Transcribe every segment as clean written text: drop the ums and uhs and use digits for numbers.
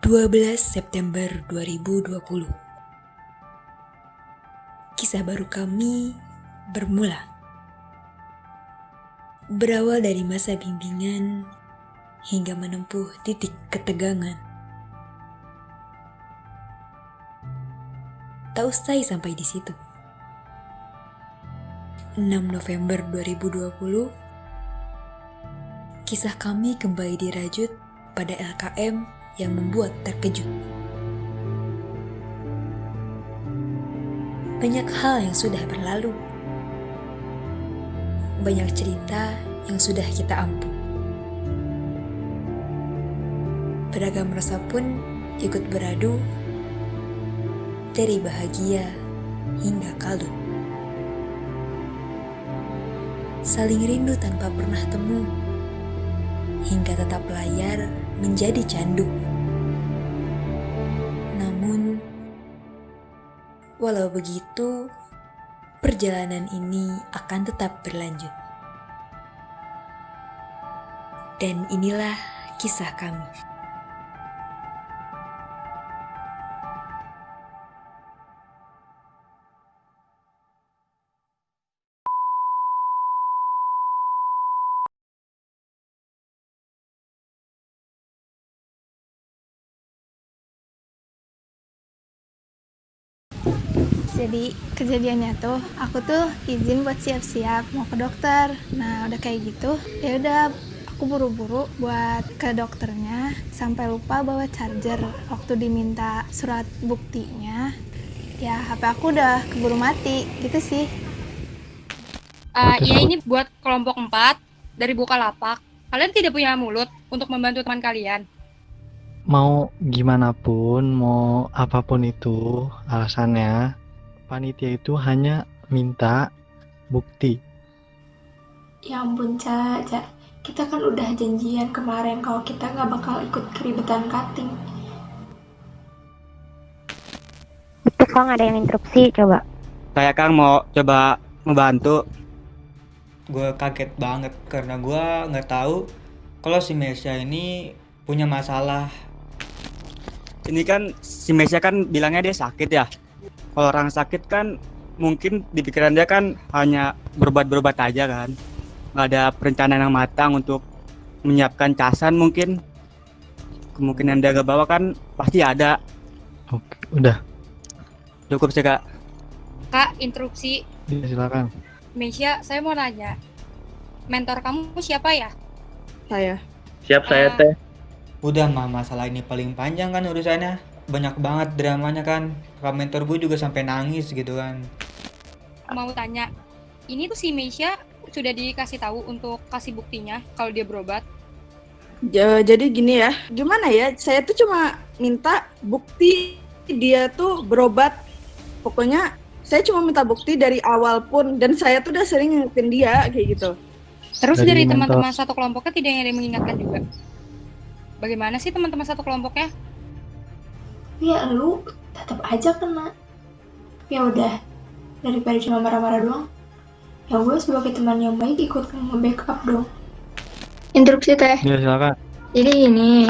12 September 2020. Kisah baru kami bermula. Berawal dari masa bimbingan hingga menempuh titik ketegangan. Tak usai sampai di situ. 6 November 2020, kisah kami kembali dirajut pada LKM yang membuat terkejut. Banyak hal yang sudah berlalu. Banyak cerita yang sudah kita ampuh. Beragam rasa pun ikut beradu, dari bahagia hingga kalut. Saling rindu tanpa pernah temu, hingga tetap layar menjadi candu. Namun, walau begitu, perjalanan ini akan tetap berlanjut. Dan inilah kisah kami. Jadi kejadiannya tuh aku tuh izin buat siap-siap mau ke dokter. Nah udah kayak gitu, ya udah aku buru-buru buat ke dokternya sampai lupa bawa charger. Waktu diminta surat buktinya, ya HP aku udah keburu mati gitu sih. Iya, ini buat kelompok 4 dari Bukalapak. Kalian tidak punya mulut untuk membantu teman kalian. Mau gimana pun, mau apapun itu alasannya, panitia itu hanya minta bukti. Ya ampun, Ca. Kita kan udah janjian kemarin kalau kita nggak bakal ikut keribetan cutting. Itu Kang ada yang interupsi, coba. Saya Kang mau coba membantu. Gue kaget banget karena gue nggak tahu kalau si Mesya ini punya masalah. Ini kan si Mesya kan bilangnya dia sakit ya. Kalau orang sakit kan mungkin di pikiran dia kan hanya berobat-berobat aja kan. Nggak ada perencanaan yang matang untuk menyiapkan casan mungkin. Kemungkinan dia gak bawa kan pasti ada. Oke, udah. Cukup sih Kak. Kak, interupsi. Ya, silakan. Mesya, saya mau nanya. Mentor kamu siapa ya? Saya. Siap saya teh. Udah mah, masalah ini paling panjang kan urusannya. Banyak banget dramanya kan. Kak mentor gue juga sampai nangis gitu kan. Mau tanya, ini tuh si Mesya sudah dikasih tahu untuk kasih buktinya kalau dia berobat? Jadi gini ya, gimana ya? Saya tuh cuma minta bukti dia tuh berobat. Pokoknya saya cuma minta bukti dari awal pun, dan saya tuh udah sering ngingetin dia kayak gitu. Terus Dari dari mentor. teman-teman satu kelompoknya tidak ada yang mengingatkan juga? Bagaimana sih teman-teman satu kelompoknya? Ya lu tetap aja kena. Ya udah, daripada cuma marah-marah doang, ya gue sebagai teman yang baik ikut nge-backup dong. Interupsi teh. Ya, silakan. Jadi ini,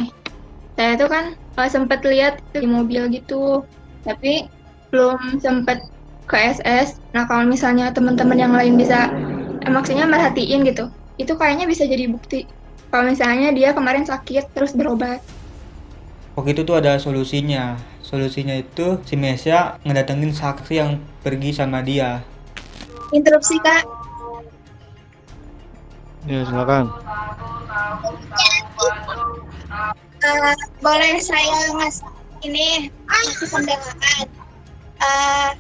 saya tuh kan sempet lihat di mobil gitu, tapi belum sempet ke SS. Nah kalau misalnya teman-teman yang lain bisa maksudnya merhatiin gitu, itu kayaknya bisa jadi bukti. Kalau misalnya dia kemarin sakit terus berobat. Waktu itu tuh ada solusinya. Solusinya itu si Mesya ngedatengin saksi yang pergi sama dia. Interupsi Kak. Ya, silakan. Boleh saya ini ngasih pembelaan.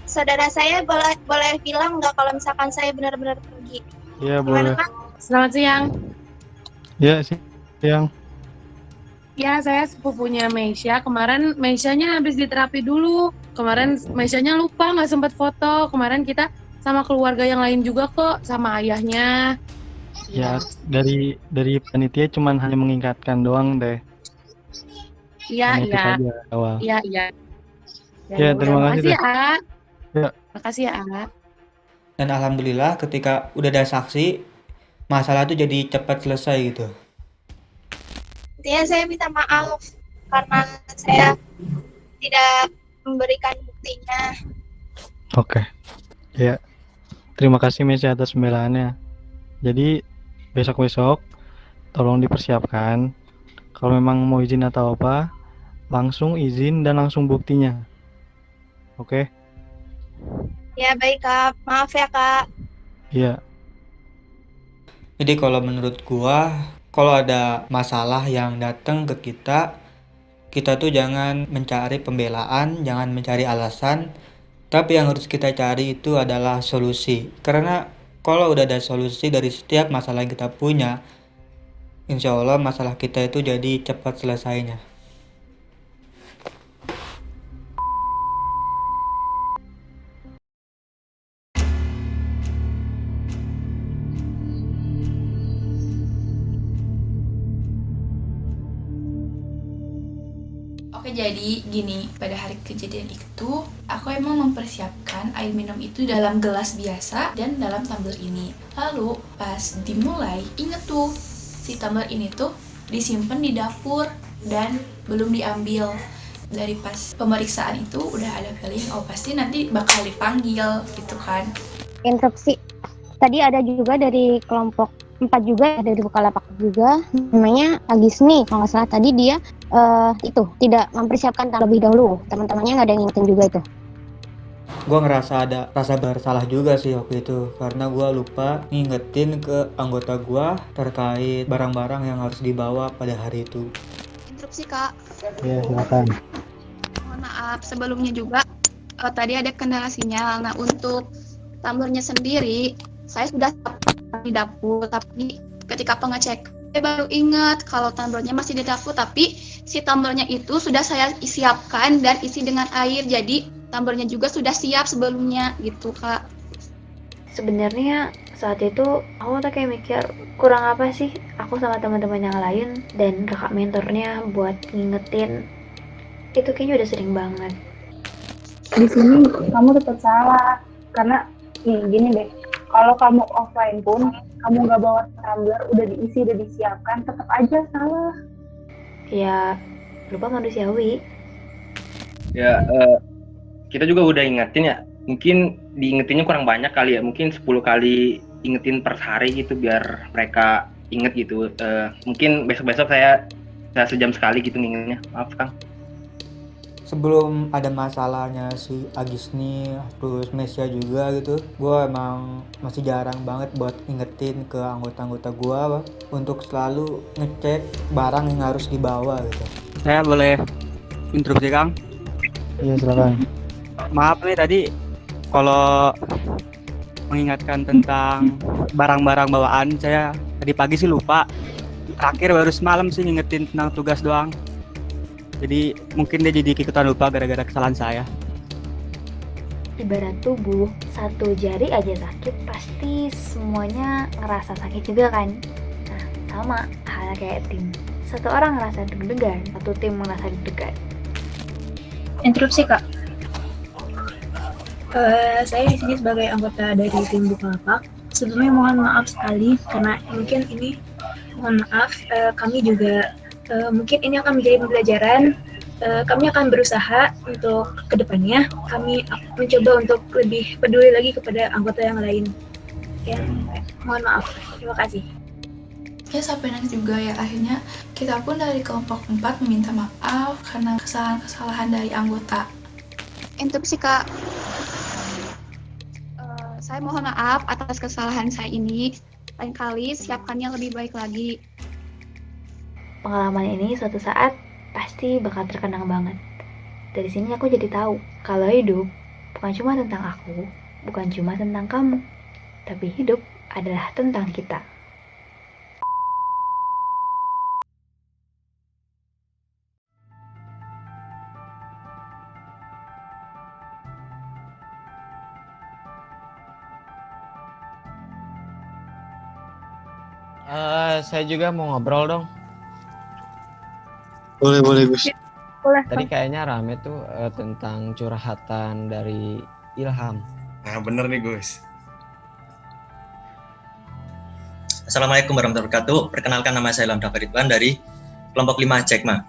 Saudara saya boleh bilang nggak kalau misalkan saya benar-benar pergi? Ya, boleh. Kak? Selamat siang. Ya, siang. Ya, saya sepupunya Mesya. Kemarin Mesyanya habis diterapi dulu. Kemarin Mesyanya lupa nggak sempat foto. Kemarin kita sama keluarga yang lain juga kok, sama ayahnya. Ya, dari panitia cuman hanya mengingatkan doang deh. Iya, Hanya itu iya. saja awal. Iya. Ya, terima kasih Makasih deh. ya. Ya. Makasih ya, A. Dan alhamdulillah ketika udah ada saksi, masalah tuh jadi cepat selesai gitu. Intinya saya minta maaf karena saya tidak memberikan buktinya. Oke. Ya, terima kasih Mesya atas pembelaannya. Jadi besok-besok tolong dipersiapkan. Kalau memang mau izin atau apa, langsung izin dan langsung buktinya. Oke? Ya baik Kak, maaf ya Kak. Iya. Jadi kalau menurut gua, kalau ada masalah yang datang ke kita tuh jangan mencari pembelaan, jangan mencari alasan, tapi yang harus kita cari itu adalah solusi. Karena kalau udah ada solusi dari setiap masalah yang kita punya, insya Allah masalah kita itu jadi cepat selesainya. Oke, jadi gini, pada hari kejadian itu, aku emang mempersiapkan air minum itu dalam gelas biasa dan dalam tumbler ini. Lalu, pas dimulai, inget tuh, si tumbler ini tuh disimpan di dapur dan belum diambil. Dari pas pemeriksaan itu udah ada feeling, oh pasti nanti bakal dipanggil gitu kan. Instruksi. Tadi ada juga dari kelompok 4 juga, dari Bukalapak juga, namanya Agisni. Kalau nggak salah tadi dia itu tidak mempersiapkan terlebih dahulu. Teman-temannya nggak ada yang ngingetin juga itu. Gua ngerasa ada rasa bersalah juga sih waktu itu, karena gua lupa ngingetin ke anggota gua terkait barang-barang yang harus dibawa pada hari itu. Instruksi Kak. Ya, silakan. Mohon maaf sebelumnya juga tadi ada kendala sinyal. Nah untuk tumblernya sendiri saya sudah di dapur, tapi ketika pengecek saya baru ingat kalau tumblernya masih di dapur, tapi si tumblernya itu sudah saya siapkan dan isi dengan air, jadi tumblernya juga sudah siap sebelumnya gitu Kak. Sebenarnya saat itu aku tuh kayak mikir kurang apa sih aku sama teman-teman yang lain, dan kakak mentornya buat ngingetin itu kayaknya udah sering banget. Di sini kamu tetap salah karena gini deh, kalau kamu offline pun kamu nggak bawa tumbler, udah diisi, udah disiapkan, tetap aja salah. Ya lupa manusiawi. Ya kita juga udah ingetin ya, mungkin diingetinnya kurang banyak kali ya, mungkin 10 kali ingetin per hari gitu biar mereka inget gitu. Mungkin besok-besok saya sejam sekali gitu ngingetnya, maaf Kang. Sebelum ada masalahnya si Agisni terus Mesya juga gitu, gue emang masih jarang banget buat ingetin ke anggota-anggota gue untuk selalu ngecek barang yang harus dibawa gitu. Saya boleh interupsi Kang? Iya, silakan. Maaf nih tadi kalau mengingatkan tentang barang-barang bawaan, saya tadi pagi sih lupa. Terakhir baru semalam sih ngingetin tentang tugas doang. Jadi mungkin dia jadi ikutan lupa gara-gara kesalahan saya. Ibarat tubuh, satu jari aja sakit pasti semuanya ngerasa sakit juga kan. Nah sama halnya kayak tim, satu orang ngerasa deg-degan, satu tim ngerasa deg-degan. Interupsi Kak. Saya di sini sebagai anggota dari tim Bukalapak. Sebelumnya mohon maaf sekali karena mungkin ini mohon maaf kami juga mungkin ini akan menjadi pembelajaran. Kami akan berusaha untuk kedepannya kami mencoba untuk lebih peduli lagi kepada anggota yang lain. Ya, mohon maaf. Terima kasih. Ya sampai nanti juga ya akhirnya kita pun dari kelompok 4 meminta maaf karena kesalahan-kesalahan dari anggota. Interupsi Kak. Saya mohon maaf atas kesalahan saya ini. Lain kali siapkannya lebih baik lagi. Pengalaman ini suatu saat pasti bakal terkenang banget. Dari sini aku jadi tahu kalau hidup bukan cuma tentang aku, bukan cuma tentang kamu, tapi hidup adalah tentang kita. Saya juga mau ngobrol dong. Boleh Gus. Boleh. Tadi kayaknya rame tuh tentang curhatan dari Ilham. Nah bener nih Gus. Assalamualaikum warahmatullahi wabarakatuh. Perkenalkan nama saya Ilham Dafa Ridwan dari kelompok 5 Jackma.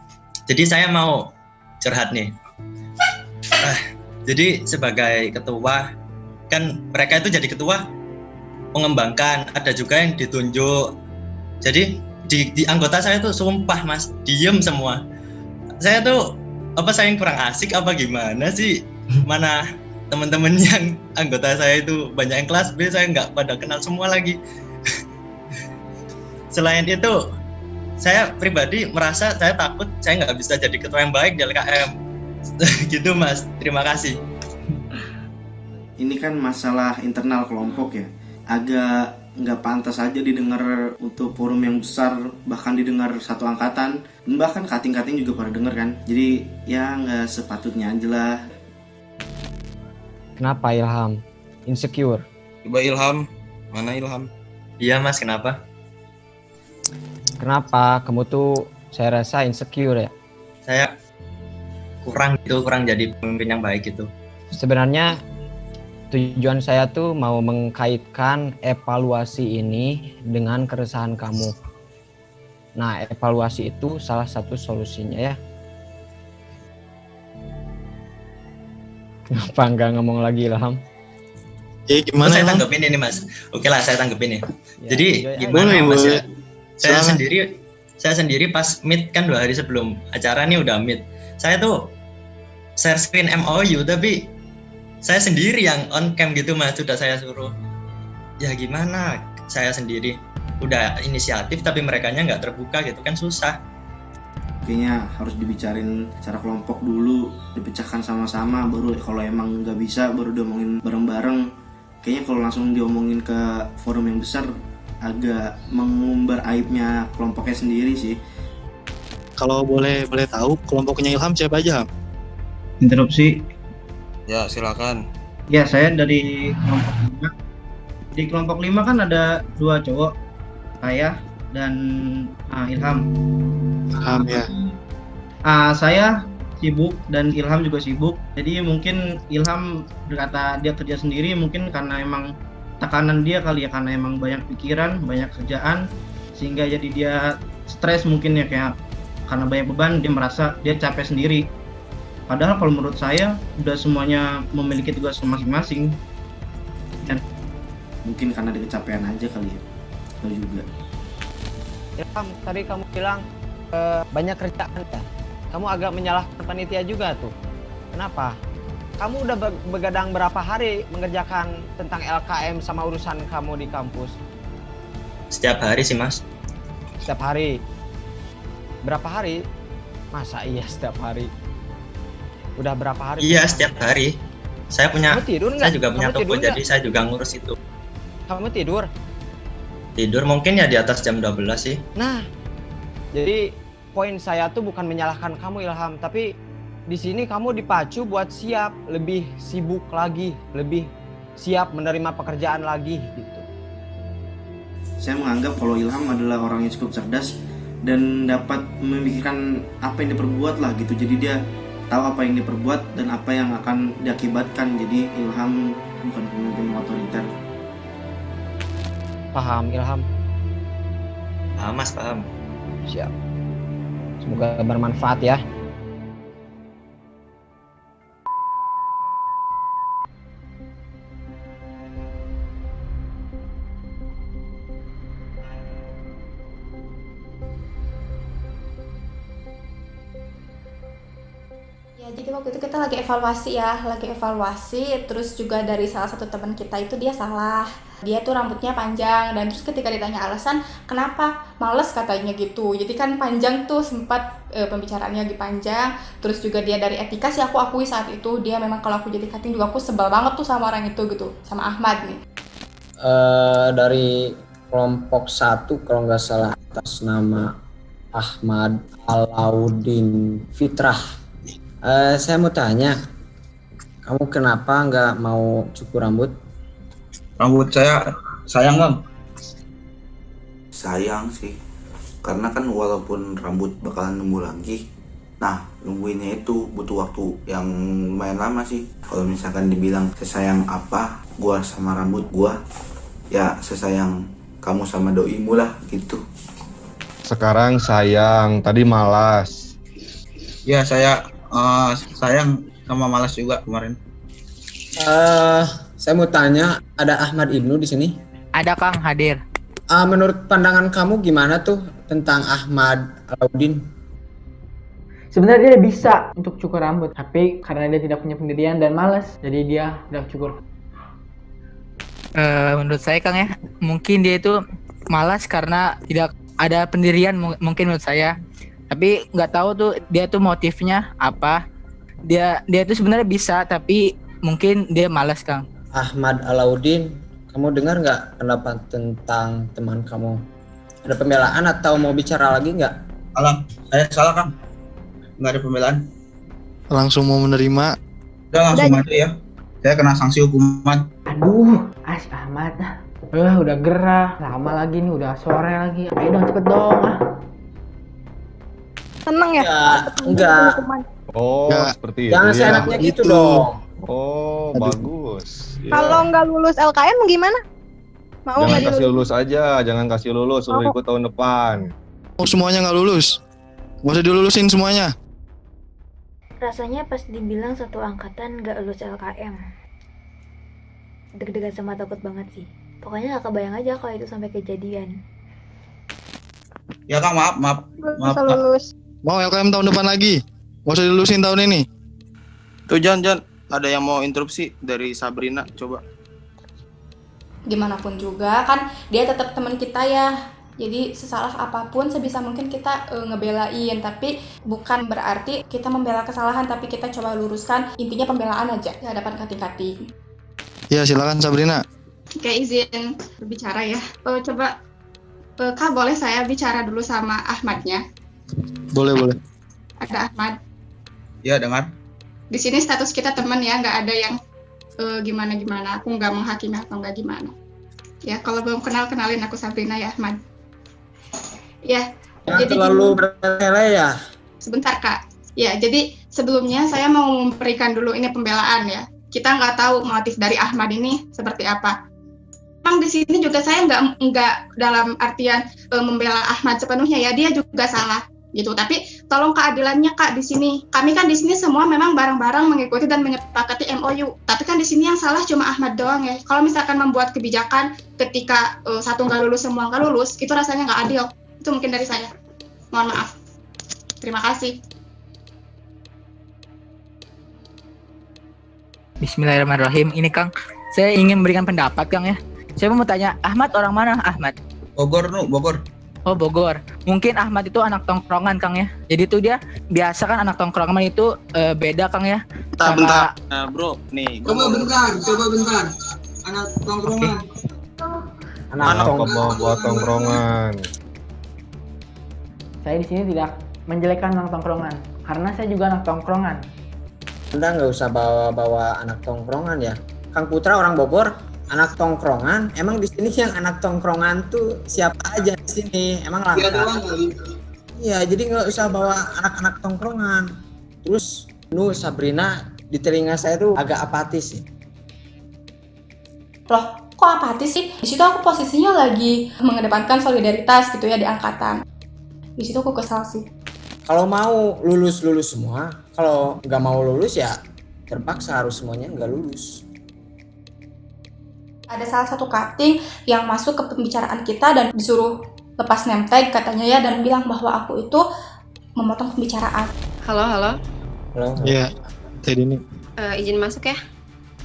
Jadi saya mau curhat nih. Jadi sebagai ketua, kan mereka itu jadi ketua mengembangkan, ada juga yang ditunjuk. Jadi di anggota saya tuh sumpah Mas, diem semua. Saya tuh saya yang kurang asik apa gimana sih? Mana teman-teman yang anggota saya itu banyak yang kelas B, saya nggak pada kenal semua lagi. Selain itu, saya pribadi merasa saya takut saya nggak bisa jadi ketua yang baik di LKM. Gitu Mas, terima kasih. Ini kan masalah internal kelompok ya, agak nggak pantas aja didengar untuk forum yang besar, bahkan didengar satu angkatan, bahkan kating-kating juga pada denger kan. Jadi ya nggak sepatutnya aja lah. Kenapa Ilham? Insecure? Coba Ilham, mana Ilham? Iya Mas, kenapa? Kenapa? Kamu tuh saya rasa insecure ya? Saya kurang jadi pemimpin yang baik gitu. Sebenarnya tujuan saya tuh mau mengkaitkan evaluasi ini dengan keresahan kamu. Nah, evaluasi itu salah satu solusinya ya. Kenapa nggak ngomong lagi Ilham? Gimana saya tanggepin ini Mas? Oke lah, saya tanggepin ya. Jadi gimana ya Mas ya? Saya sendiri pas meet kan 2 hari sebelum acara nih udah meet. Saya tuh share screen MOU tapi saya sendiri yang on cam gitu Mas, sudah saya suruh. Ya gimana, saya sendiri udah inisiatif tapi merekanya nggak terbuka gitu kan susah. Kayaknya harus dibicarain secara kelompok dulu, dipecahkan sama-sama, baru kalau emang nggak bisa baru diomongin bareng-bareng. Kayaknya kalau langsung diomongin ke forum yang besar agak mengumbar aibnya kelompoknya sendiri sih. Kalau boleh tahu kelompoknya Ilham siapa aja? Interupsi. Ya, silakan. Ya, saya dari kelompok 5. Di kelompok 5 kan ada 2 cowok, saya dan Ilham. Ilham ya. Saya sibuk dan Ilham juga sibuk. Jadi mungkin Ilham berkata dia kerja sendiri, mungkin karena emang tekanan dia kali ya, karena emang banyak pikiran, banyak kerjaan, sehingga jadi dia stres mungkin ya, kayak karena banyak beban dia merasa dia capek sendiri. Padahal kalau menurut saya udah semuanya memiliki tugas masing-masing. Dan mungkin karena dia kecapean aja kali ya. Tahu juga. Ilham, tadi kamu bilang banyak kerjaan ya. Kamu agak menyalahkan panitia juga tuh. Kenapa? Kamu udah begadang berapa hari mengerjakan tentang LKM sama urusan kamu di kampus? Setiap hari sih Mas. Setiap hari? Berapa hari? Masa iya setiap hari? Udah berapa hari? Iya, setiap hari. Saya juga punya toko, jadi saya juga ngurus itu. Kamu tidur? Tidur mungkin ya di atas jam 12 sih. Nah, jadi poin saya tuh bukan menyalahkan kamu Ilham, tapi di sini kamu dipacu buat siap, lebih sibuk lagi, lebih siap menerima pekerjaan lagi gitu. Saya menganggap kalau Ilham adalah orang yang cukup cerdas dan dapat memikirkan apa yang diperbuat lah gitu. Jadi dia tahu apa yang diperbuat dan apa yang akan diakibatkan. Jadi Ilham bukan pemimpin otoriter. Paham Ilham? Paham Mas, paham. Siap. Semoga bermanfaat ya. Jadi waktu itu kita lagi evaluasi, terus juga dari salah satu teman kita itu dia salah. Dia tuh rambutnya panjang, dan terus ketika ditanya alasan kenapa, males katanya gitu. Jadi kan panjang tuh sempat pembicaraannya lagi panjang. Terus juga dia dari etika sih aku akui saat itu dia memang, kalau aku jadi cutting juga aku sebel banget tuh sama orang itu gitu, sama Ahmad nih. Dari kelompok 1 kalau nggak salah atas nama Ahmad Alauddin Fitrah. Saya mau tanya, kamu kenapa nggak mau cukur rambut? Rambut saya sayang Bang. Sayang sih, karena kan walaupun rambut bakalan numbuh lagi, nah nungguinnya itu butuh waktu yang lumayan lama sih. Kalau misalkan dibilang sesayang apa gua sama rambut gua, ya sesayang kamu sama doimu lah gitu. Sekarang sayang, tadi malas. Ya, saya sayang sama malas juga kemarin. Saya mau tanya, ada Ahmad Ibnu di sini? Ada Kang, hadir. Menurut pandangan kamu gimana tuh tentang Ahmad Alauddin? Sebenarnya dia bisa untuk cukur rambut, tapi karena dia tidak punya pendirian dan malas, jadi dia tidak cukur. Menurut saya Kang ya, mungkin dia itu malas karena tidak ada pendirian mungkin menurut saya. Tapi nggak tahu tuh dia tuh motifnya apa. Dia tuh sebenarnya bisa, tapi mungkin dia malas Kang. Ahmad Alauddin, kamu dengar nggak pendapat tentang teman kamu? Ada pembelaan atau mau bicara lagi nggak? Saya salah Kang. Nggak ada pembelaan. Langsung mau menerima? Udah langsung aja ya. Saya kena sanksi hukuman. Aduh, Ahmad. Udah gerah, lama lagi nih, udah sore lagi. Ayo dong cepet dong. Seneng ya? Enggak. Oh, Ya, seperti itu. jangan ya. seenaknya gitu dong. Oh, bagus. Ya. Kalau nggak lulus LKM gimana? Mau Jangan nggak kasih dilulus? lulus aja, jangan kasih lulus, suruh ikut tahun depan. Oh, semuanya nggak lulus? Nggak usah dilulusin semuanya. Rasanya pas dibilang satu angkatan gak lulus LKM, deg-degan sama takut banget sih. Pokoknya gak kebayang aja kalau itu sampai kejadian. Ya Kang, maaf. Bisa lulus. Mau LKM tahun depan lagi? Nggak usah dilulusin tahun ini. Tuh Jan, ada yang mau interupsi dari Sabrina, coba. Gimana pun juga kan dia tetap teman kita ya. Jadi sesalah apapun sebisa mungkin kita ngebelain, tapi bukan berarti kita membela kesalahan, tapi kita coba luruskan. Intinya pembelaan aja di hadapan kating-kating. Ya, silakan Sabrina. Oke, izin berbicara ya. Coba Kak, boleh saya bicara dulu sama Ahmadnya? Boleh. Ada Ahmad. Ya, dengar. Di sini status kita teman ya, nggak ada yang gimana-gimana. Aku nggak menghakimi atau nggak gimana. Ya, kalau belum kenalin aku Sabrina ya, Ahmad. Ya, Jangan jadi terlalu bertele ya. sebentar Kak. Ya, jadi sebelumnya saya mau memberikan dulu ini pembelaan ya. Kita nggak tahu motif dari Ahmad ini seperti apa. Memang di sini juga saya nggak dalam artian membela Ahmad sepenuhnya ya. Dia juga salah gitu. Tapi tolong keadilannya Kak di sini. Kami kan di sini semua memang bareng-bareng mengikuti dan menyepakati MOU. Tapi kan di sini yang salah cuma Ahmad doang ya. Kalau misalkan membuat kebijakan ketika satu nggak lulus semua nggak lulus, itu rasanya nggak adil. Itu mungkin dari saya. Mohon maaf. Terima kasih. Bismillahirrahmanirrahim. Ini Kang, saya ingin memberikan pendapat Kang ya. Saya mau tanya, Ahmad orang mana Ahmad? Bogor. Oh, Bogor. Mungkin Ahmad itu anak tongkrongan Kang ya. Jadi tuh dia biasa kan anak tongkrongan itu beda Kang ya. Bentar. Nah, bro, nih. Coba bentar. Anak tongkrongan. Anak buat tongkrongan. Saya di sini tidak menjelekkan anak tongkrongan, karena saya juga anak tongkrongan. Anda nggak usah bawa anak tongkrongan ya. Kang Putra orang Bogor, anak tongkrongan. Emang di sini yang anak tongkrongan tuh siapa aja di sini? Emang langka? Iya, jadi nggak usah bawa anak-anak tongkrongan. Terus, Sabrina di telinga saya tuh agak apatis sih. Loh, kok apatis sih? Di situ aku posisinya lagi mengedepankan solidaritas gitu ya di angkatan. Di situ aku kesal sih. Kalau mau lulus semua, kalau nggak mau lulus ya terpaksa harus semuanya nggak lulus. Ada salah satu cutting yang masuk ke pembicaraan kita dan disuruh lepas name tag katanya ya, dan bilang bahwa aku itu memotong pembicaraan. Halo. Iya, tadi ini. Izin masuk ya?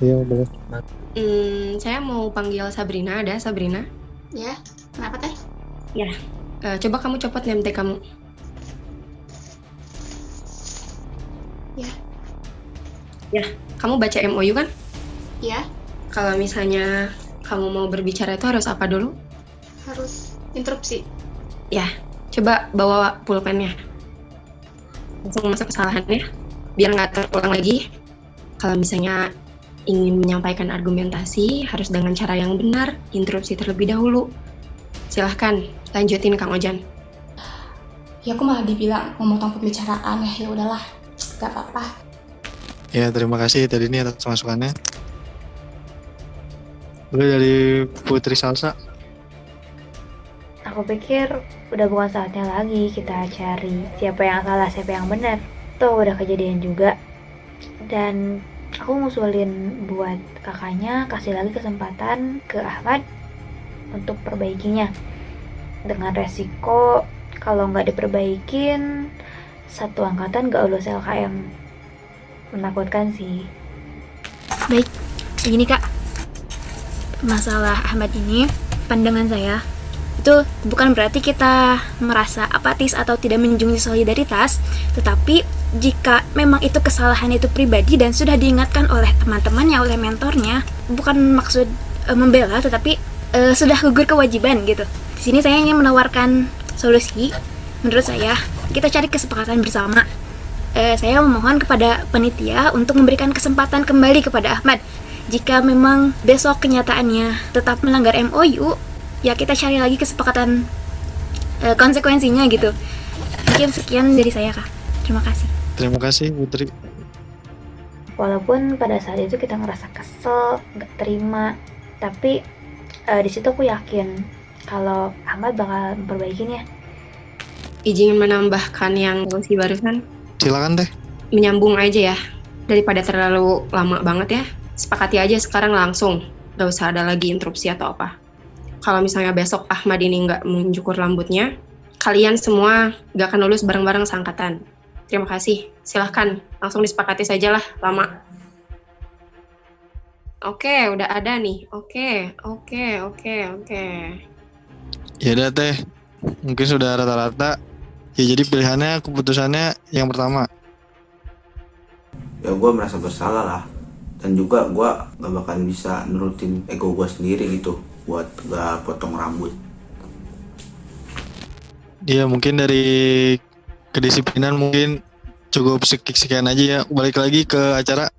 Iya, boleh. Saya mau panggil Sabrina. Ada Sabrina? Ya, kenapa teh? Ya. Coba kamu copot name tag kamu. Ya, kamu baca MOU kan? Ya. Kalau misalnya kamu mau berbicara itu harus apa dulu? Harus interupsi. Ya, coba bawa pulpennya. Langsung masuk kesalahannya, biar nggak terulang lagi. Kalau misalnya ingin menyampaikan argumentasi, harus dengan cara yang benar, interupsi terlebih dahulu. Silahkan, lanjutin Kang Ojan. Ya aku malah dibilang memotong pembicaraan ya udahlah, gak apa-apa. Ya, terima kasih tadi ini atas masukannya. Boleh dari Putri Salsa. Aku pikir udah bukan saatnya lagi kita cari siapa yang salah, siapa yang benar. Tuh udah kejadian juga. Dan aku ngusulin buat kakaknya kasih lagi kesempatan ke Ahmad untuk perbaikinya. Dengan resiko kalau nggak diperbaikin, satu angkatan gak lulus LKM. Menakutkan sih. Baik, begini Kak. Masalah Ahmad ini, pandangan saya, itu bukan berarti kita merasa apatis atau tidak menjunjung solidaritas, tetapi jika memang itu kesalahan itu pribadi dan sudah diingatkan oleh teman-temannya, oleh mentornya, bukan maksud membela, tetapi sudah gugur kewajiban gitu. Di sini saya ingin menawarkan solusi. Menurut saya, kita cari kesepakatan bersama. Saya memohon kepada panitia untuk memberikan kesempatan kembali kepada Ahmad. Jika memang besok kenyataannya tetap melanggar MOU, ya kita cari lagi kesepakatan konsekuensinya gitu. Mungkin sekian dari saya Kak. Terima kasih. Terima kasih Putri. Walaupun pada saat itu kita ngerasa kesel, nggak terima, tapi di situ aku yakin kalau Ahmad bakal memperbaikinya. Izin menambahkan yang solusi barusan. Silakan Teh. Menyambung aja ya, daripada terlalu lama banget ya. Sepakati aja sekarang langsung, gak usah ada lagi interupsi atau apa. Kalau misalnya besok Ahmad ini nggak mencukur rambutnya, kalian semua gak akan lulus bareng-bareng seangkatan. Terima kasih, silahkan langsung disepakati saja lah, lama. Oke, udah ada nih. Oke. Ya udah Teh, mungkin sudah rata-rata. Ya jadi pilihannya, keputusannya yang pertama. Ya gue merasa bersalah lah. Dan juga gue gak bakal bisa nurutin ego gue sendiri gitu buat gak potong rambut. Ya mungkin dari kedisiplinan mungkin cukup sekian aja ya. Balik lagi ke acara.